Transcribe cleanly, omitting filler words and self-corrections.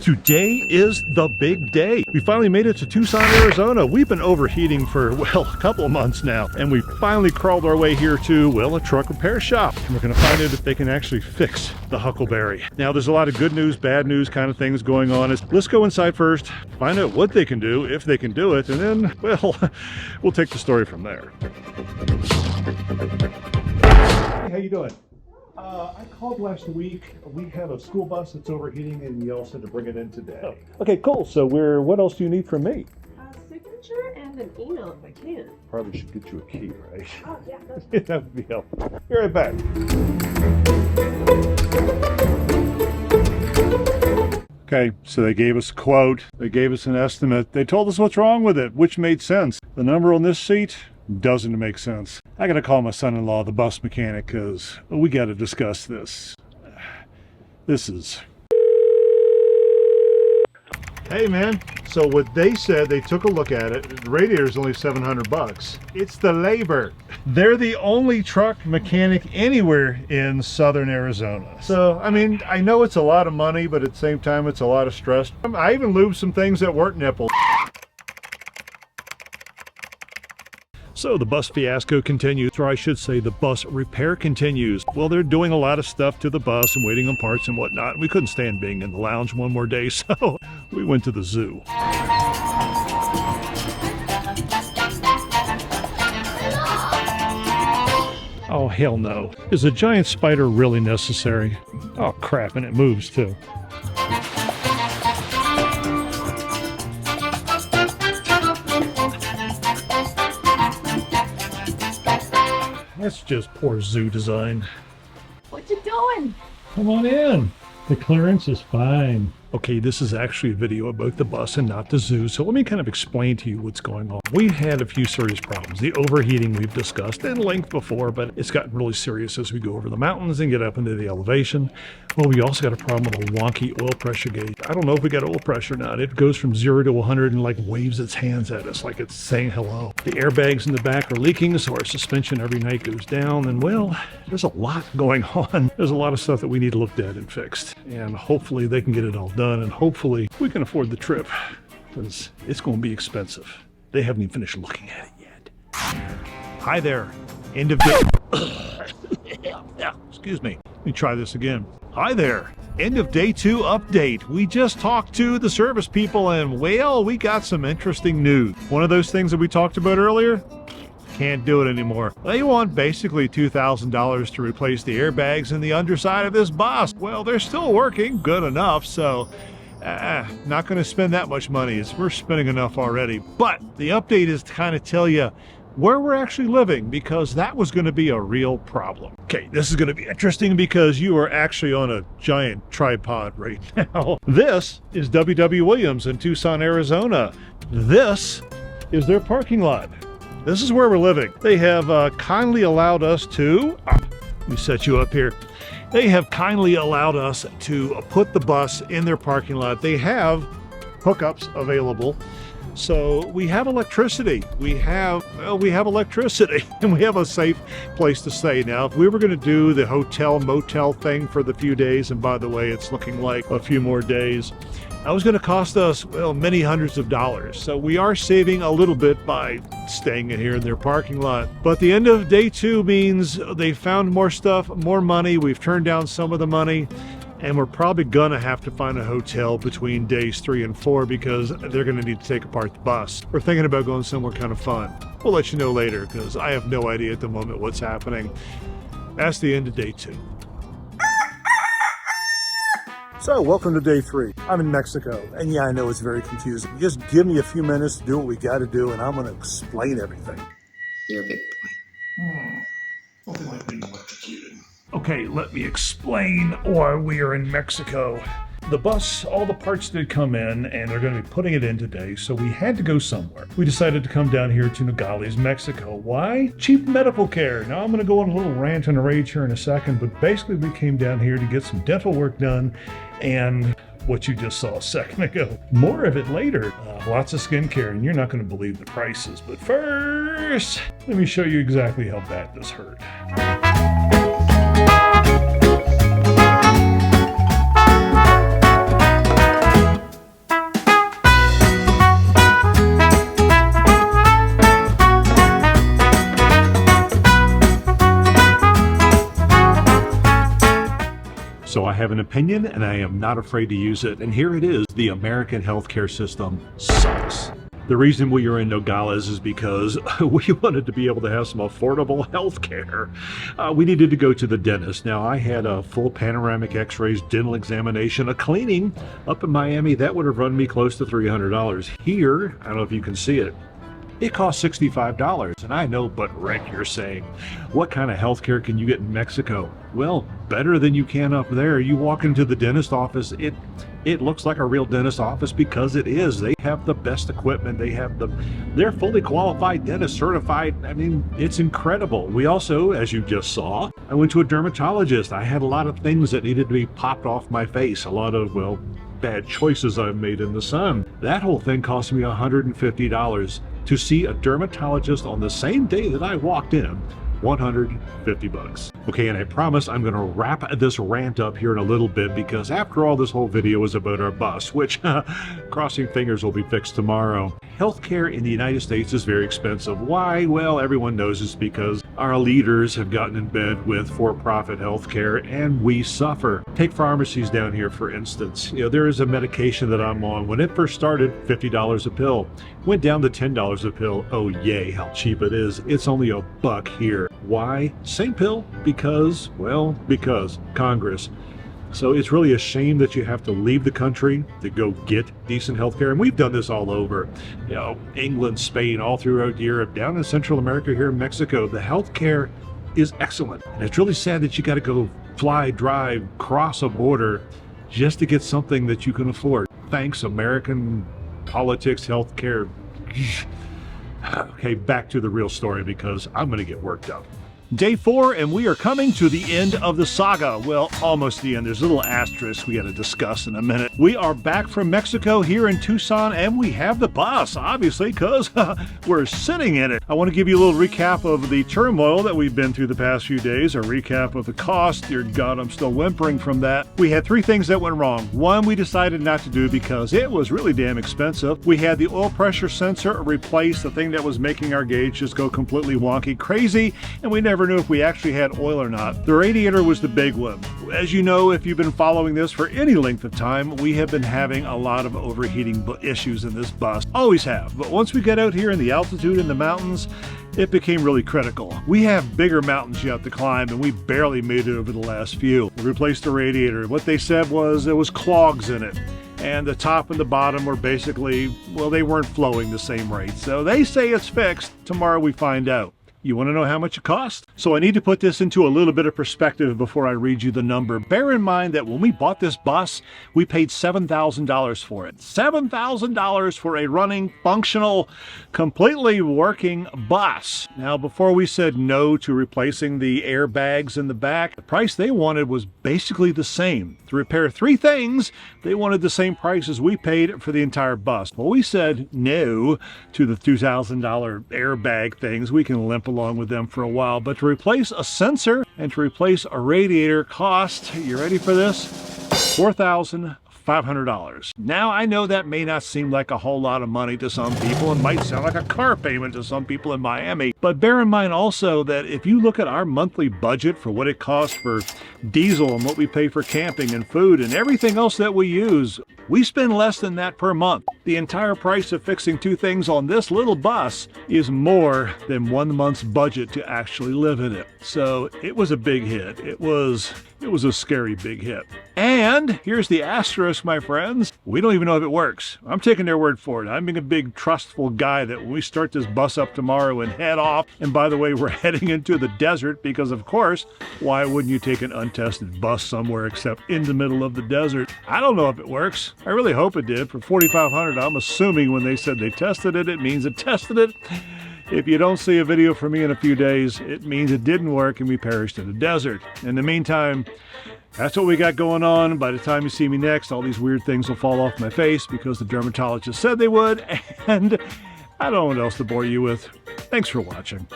Today is the big day. We finally made it to Tucson, Arizona. We've been overheating for, well, a couple of months now, and we finally crawled our way here to, well, a truck repair shop. And we're gonna find out if they can actually fix the Huckleberry. Now, there's a lot of good news, bad news kind of things going on. Let's go inside first, find out what they can do, if they can do it, and then, well, we'll take the story from there. Hey, how you doing? I called last week. We have a school bus that's overheating, and you all said to bring it in today. Oh, okay, cool. So what else do you need from me? A signature and an email if I can. Probably should get you a key, right? Oh, yeah. That would be helpful. Be right back. Okay, so they gave us a quote. They gave us an estimate. They told us what's wrong with it, which made sense. The number on this seat doesn't make sense. I gotta call my son-in-law, the bus mechanic, because we gotta discuss this. This is... Hey man, so what they said, they took a look at it. The radiator's only $700. It's the labor. They're the only truck mechanic anywhere in southern Arizona. So, I mean, I know it's a lot of money, but at the same time, it's a lot of stress. I even lubed some things that weren't nipples. So the bus fiasco continues, or I should say the bus repair continues. Well, they're doing a lot of stuff to the bus and waiting on parts and whatnot. We couldn't stand being in the lounge one more day, so we went to the zoo. Oh, hell no. Is a giant spider really necessary? Oh, crap, and it moves too. That's just poor zoo design. What you doing? Come on in. The clearance is fine. Okay, this is actually a video about the bus and not the zoo, so let me kind of explain to you what's going on. We've had a few serious problems. The overheating we've discussed in length before, but it's gotten really serious as we go over the mountains and get up into the elevation. Well, we also got a problem with a wonky oil pressure gauge. I don't know if we got oil pressure or not. It goes from 0 to 100 and like waves its hands at us like it's saying hello. The airbags in the back are leaking, so our suspension every night goes down, and well, there's a lot going on. There's a lot of stuff that we need looked at and fixed, and hopefully they can get it all done, and hopefully we can afford the trip, because it's going to be expensive. They haven't even finished looking at it yet. Hi there. End of day. Excuse me. Let me try this again. Hi there. End of day 2 update. We just talked to the service people, and well, we got some interesting news. One of those things that we talked about earlier, can't do it anymore. They want basically $2,000 to replace the airbags in the underside of this bus. Well, they're still working good enough, so not going to spend that much money. We're spending enough already. But the update is to kind of tell you where we're actually living, because that was going to be a real problem. Okay, this is going to be interesting because you are actually on a giant tripod right now. This is W.W. Williams in Tucson, Arizona. This is their parking lot. This is where we're living. They have kindly allowed us to, let me set you up here. They have kindly allowed us to put the bus in their parking lot. They have hookups available. So we have electricity. We have electricity, and we have a safe place to stay. Now, if we were going to do the hotel motel thing for the few days, and by the way, it's looking like a few more days, that was going to cost us, well, many hundreds of dollars. So we are saving a little bit by staying in here in their parking lot. But the end of day 2 means they found more stuff, more money. We've turned down some of the money, and we're probably going to have to find a hotel between days 3 and 4 because they're going to need to take apart the bus. We're thinking about going somewhere kind of fun. We'll let you know later because I have no idea at the moment what's happening. That's the end of day 2. So, welcome to day 3. I'm in Mexico, and yeah, I know it's very confusing. Just give me a few minutes to do what we got to do, and I'm going to explain everything. You're a big boy. Nothing like being electrocuted. Okay, let me explain why we are in Mexico. The bus, all the parts did come in, and they're going to be putting it in today, so we had to go somewhere. We decided to come down here to Nogales, Mexico. Why? Cheap medical care. Now, I'm going to go on a little rant and a rage here in a second, but basically we came down here to get some dental work done, and what you just saw a second ago. More of it later. Lots of skincare, and you're not going to believe the prices. But first, let me show you exactly how bad this hurt. have an opinion, and I am not afraid to use it. And here it is. The American healthcare system sucks. The reason we are in Nogales is because we wanted to be able to have some affordable health care. We needed to go to the dentist. Now, I had a full panoramic x-rays, dental examination, a cleaning up in Miami. That would have run me close to $300. Here, I don't know if you can see it, it costs $65. And I know, but Rick, you're saying, what kind of health care can you get in Mexico? Well, better than you can up there. You walk into the dentist office, it looks like a real dentist office because it is. They have the best equipment. They're fully qualified dentists, certified. I mean, it's incredible. We also, as you just saw, I went to a dermatologist. I had a lot of things that needed to be popped off my face. A lot of, well, bad choices I've made in the sun. That whole thing cost me $150 to see a dermatologist on the same day that I walked in. $150. Okay, and I promise I'm going to wrap this rant up here in a little bit because after all, this whole video is about our bus, which, crossing fingers, will be fixed tomorrow. Healthcare in the United States is very expensive. Why? Well, everyone knows it's because our leaders have gotten in bed with for-profit healthcare and we suffer. Take pharmacies down here, for instance. You know, there is a medication that I'm on. When it first started, $50 a pill. Went down to $10 a pill. Oh, yay, how cheap it is. It's only $1 here. Why? Same pill? Because Congress. So it's really a shame that you have to leave the country to go get decent health care. And we've done this all over, you know, England, Spain, all throughout Europe, down in Central America, here in Mexico. The health care is excellent. And it's really sad that you got to go fly, drive, cross a border just to get something that you can afford. Thanks, American politics, health care. Okay, back to the real story because I'm going to get worked up. Day 4, and we are coming to the end of the saga. Well, almost the end. There's a little asterisk we got to discuss in a minute. We are back from Mexico here in Tucson, and we have the bus, obviously, because we're sitting in it. I want to give you a little recap of the turmoil that we've been through the past few days, a recap of the cost. Dear God, I'm still whimpering from that. We had 3 things that went wrong. One, we decided not to do because it was really damn expensive. We had the oil pressure sensor replaced, the thing that was making our gauge just go completely wonky crazy, and we never knew if we actually had oil or not. The radiator was the big one. As you know, if you've been following this for any length of time, we have been having a lot of overheating issues in this bus. Always have. But once we get out here in the altitude in the mountains, it became really critical. We have bigger mountains yet to climb, and we barely made it over the last few. We replaced the radiator. What they said was there was clogs in it. And the top and the bottom were basically, well, they weren't flowing the same rate. So they say it's fixed. Tomorrow we find out. You want to know how much it costs? So I need to put this into a little bit of perspective before I read you the number. Bear in mind that when we bought this bus, we paid $7,000 for it. $7,000 for a running, functional, completely working bus. Now, before we said no to replacing the airbags in the back, the price they wanted was basically the same. To repair 3 things, they wanted the same price as we paid for the entire bus. Well, we said no to the $2,000 airbag things. We can limp along with them for a while, but to replace a sensor and to replace a radiator cost, you ready for this? $4,500. Now, I know that may not seem like a whole lot of money to some people and might sound like a car payment to some people in Miami, but bear in mind also that if you look at our monthly budget for what it costs for diesel and what we pay for camping and food and everything else that we use, we spend less than that per month. The entire price of fixing 2 things on this little bus is more than 1 month's budget to actually live in it. So it was a big hit. It was a scary big hit. And here's the asterisk, my friends. We don't even know if it works. I'm taking their word for it. I'm being a big trustful guy that when we start this bus up tomorrow and head off, and by the way, we're heading into the desert because, of course, why wouldn't you take an untested bus somewhere except in the middle of the desert? I don't know if it works. I really hope it did. For $4,500, I'm assuming when they said they tested it, it means it tested it. If you don't see a video from me in a few days, it means it didn't work and we perished in the desert. In the meantime, that's what we got going on. By the time you see me next, all these weird things will fall off my face because the dermatologist said they would, and I don't know what else to bore you with. Thanks for watching.